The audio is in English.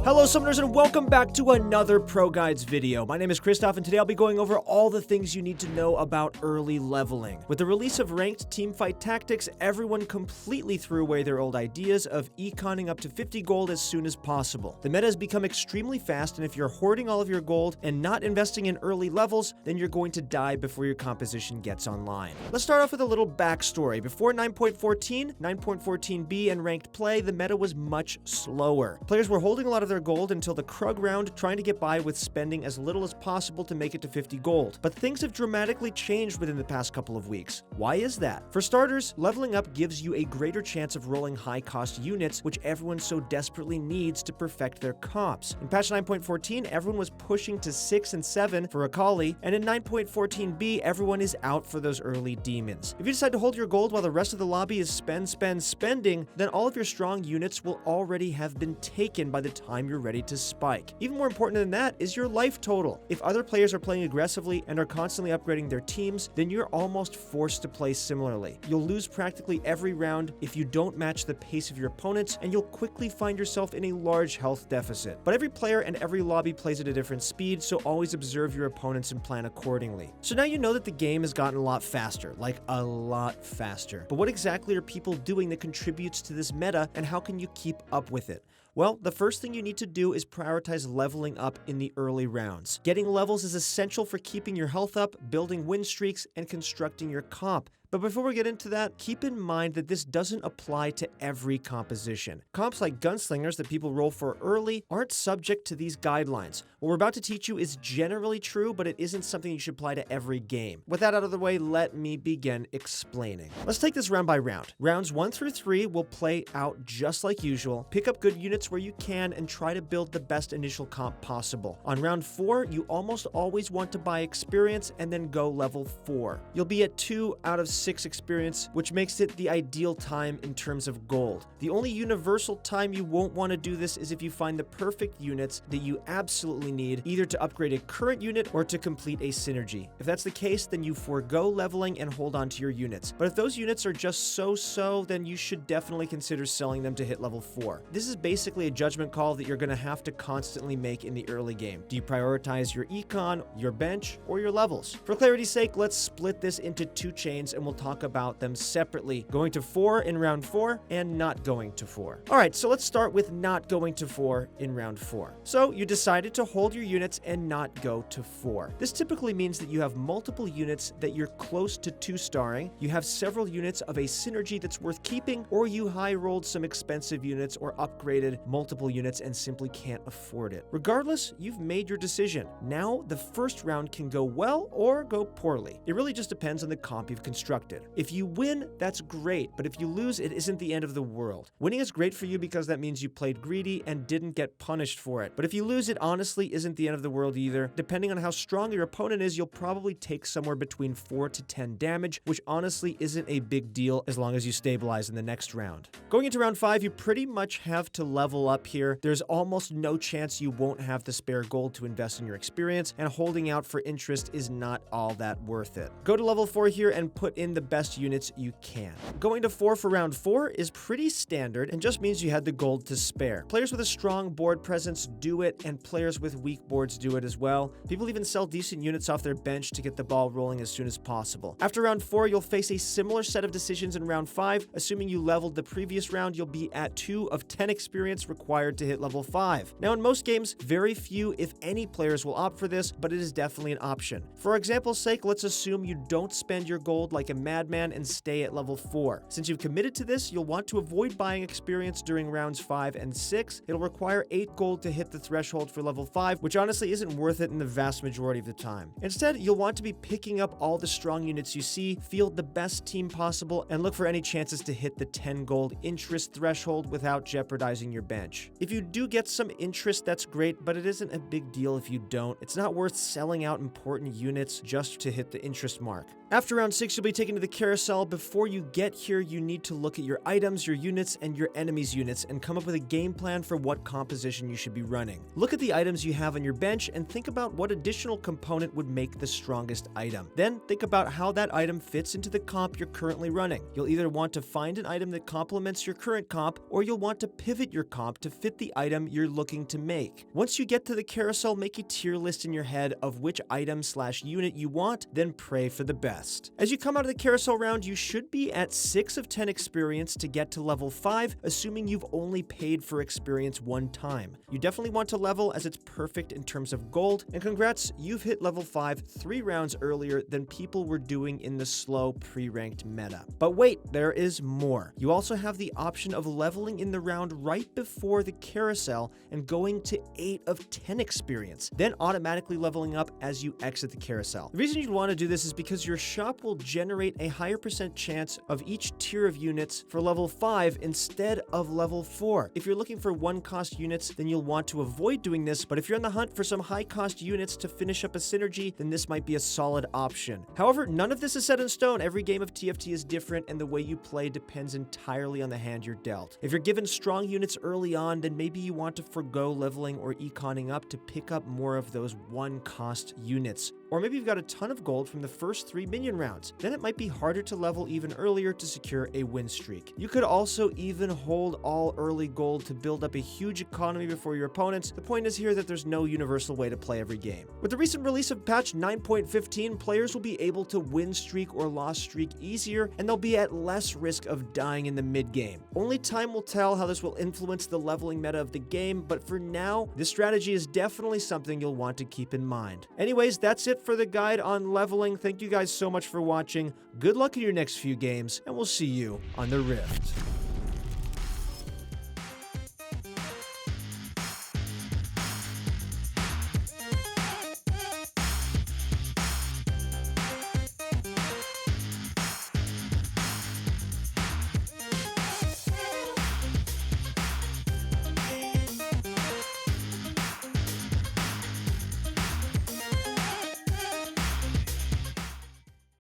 Hello summoners and welcome back to another ProGuides video. My name is Christoph and today I'll be going over all the things you need to know about early leveling. With the release of ranked teamfight tactics, everyone completely threw away their old ideas of econing up to 50 gold as soon as possible. The meta has become extremely fast, and if you're hoarding all of your gold and not investing in early levels, then you're going to die before your composition gets online. Let's start off with a little backstory. Before 9.14, 9.14b and ranked play, the meta was much slower. Players were holding a lot of their gold until the Krug round, trying to get by with spending as little as possible to make it to 50 gold. But things have dramatically changed within the past couple of weeks. Why is that? For starters, leveling up gives you a greater chance of rolling high-cost units, which everyone so desperately needs to perfect their comps. In patch 9.14, everyone was pushing to 6 and 7 for Akali, and in 9.14b, everyone is out for those early demons. If you decide to hold your gold while the rest of the lobby is spending, then all of your strong units will already have been taken by the time you're ready to spike. Even more important than that is your life total. If other players are playing aggressively and are constantly upgrading their teams, then you're almost forced to play similarly. You'll lose practically every round if you don't match the pace of your opponents, and you'll quickly find yourself in a large health deficit. But every player and every lobby plays at a different speed, so always observe your opponents and plan accordingly. So now you know that the game has gotten a lot faster, like a lot faster. But what exactly are people doing that contributes to this meta, and how can you keep up with it? Well, the first thing you need to do is prioritize leveling up in the early rounds. Getting levels is essential for keeping your health up, building win streaks, and constructing your comp. But before we get into that, keep in mind that this doesn't apply to every composition. Comps like gunslingers that people roll for early aren't subject to these guidelines. What we're about to teach you is generally true, but it isn't something you should apply to every game. With that out of the way, let me begin explaining. Let's take this round by round. Rounds 1 through 3 will play out just like usual. Pick up good units where you can and try to build the best initial comp possible. On round 4, you almost always want to buy experience and then go level 4. You'll be at 2 out of 6 experience, which makes it the ideal time in terms of gold. The only universal time you won't want to do this is if you find the perfect units that you absolutely need, either to upgrade a current unit or to complete a synergy. If that's the case, then you forego leveling and hold on to your units. But if those units are just so-so, then you should definitely consider selling them to hit level 4. This is basically a judgment call that you're going to have to constantly make in the early game. Do you prioritize your econ, your bench, or your levels? For clarity's sake, let's split this into 2 chains and we'll talk about them separately, going to 4 in round 4 and not going to 4. Alright, so let's start with not going to 4 in round 4. So you decided to hold your units and not go to 4. This typically means that you have multiple units that you're close to 2-starring, you have several units of a synergy that's worth keeping, or you high-rolled some expensive units or upgraded multiple units and simply can't afford it. Regardless, you've made your decision. Now, the first round can go well or go poorly. It really just depends on the comp you've constructed. If you win, that's great, but if you lose, it isn't the end of the world. Winning is great for you because that means you played greedy and didn't get punished for it. But if you lose, it honestly isn't the end of the world either. Depending on how strong your opponent is, you'll probably take somewhere between 4 to 10 damage, which honestly isn't a big deal as long as you stabilize in the next round. Going into round 5, you pretty much have to level up here. There's almost no chance you won't have the spare gold to invest in your experience, and holding out for interest is not all that worth it. Go to level 4 here and put in the best units you can. Going to 4 for round 4 is pretty standard and just means you had the gold to spare. Players with a strong board presence do it, and players with weak boards do it as well. People even sell decent units off their bench to get the ball rolling as soon as possible. After round 4, you'll face a similar set of decisions in round 5. Assuming you leveled the previous round, you'll be at 2 of 10 experience required to hit level 5. Now in most games, very few if any players will opt for this, but it is definitely an option. For example's sake, let's assume you don't spend your gold like a madman and stay at level 4. Since you've committed to this, you'll want to avoid buying experience during rounds 5 and 6. It'll require 8 gold to hit the threshold for level 5, which honestly isn't worth it in the vast majority of the time. Instead, you'll want to be picking up all the strong units you see, field the best team possible, and look for any chances to hit the 10 gold interest threshold without jeopardizing your bench. If you do get some interest, that's great, but it isn't a big deal if you don't. It's not worth selling out important units just to hit the interest mark. After round 6, you'll be taken to the carousel. Before you get here, you need to look at your items, your units, and your enemies' units and come up with a game plan for what composition you should be running. Look at the items you have on your bench and think about what additional component would make the strongest item. Then think about how that item fits into the comp you're currently running. You'll either want to find an item that complements your current comp, or you'll want to pivot your comp to fit the item you're looking to make. Once you get to the carousel, make a tier list in your head of which item/unit you want, then pray for the best. As you come out of the carousel round, you should be at 6 of 10 experience to get to level 5, assuming you've only paid for experience one time. You definitely want to level as it's perfect in terms of gold, and congrats, you've hit level 5 3 rounds earlier than people were doing in the slow pre-ranked meta. But wait, there is more. You also have the option of leveling in the round right before the carousel and going to 8 of 10 experience, then automatically leveling up as you exit the carousel. The reason you'd want to do this is because your shop will generate a higher % chance of each tier of units for level 5 instead of level 4. If you're looking for 1-cost units, then you'll want to avoid doing this, but if you're on the hunt for some high-cost units to finish up a synergy, then this might be a solid option. However, none of this is set in stone. Every game of TFT is different, and the way you play depends entirely on the hand you're dealt. If you're given strong units early on, then maybe you want to forgo leveling or econing up to pick up more of those 1-cost units. Or maybe you've got a ton of gold from the first 3 minion rounds. Then it might be harder to level even earlier to secure a win streak. You could also even hold all early gold to build up a huge economy before your opponents. The point is here that there's no universal way to play every game. With the recent release of patch 9.15, players will be able to win streak or loss streak easier, and they'll be at less risk of dying in the mid-game. Only time will tell how this will influence the leveling meta of the game, but for now, this strategy is definitely something you'll want to keep in mind. Anyways, that's it for the guide on leveling. Thank you guys so much for watching. Good luck in your next few games, and we'll see you on the Rift.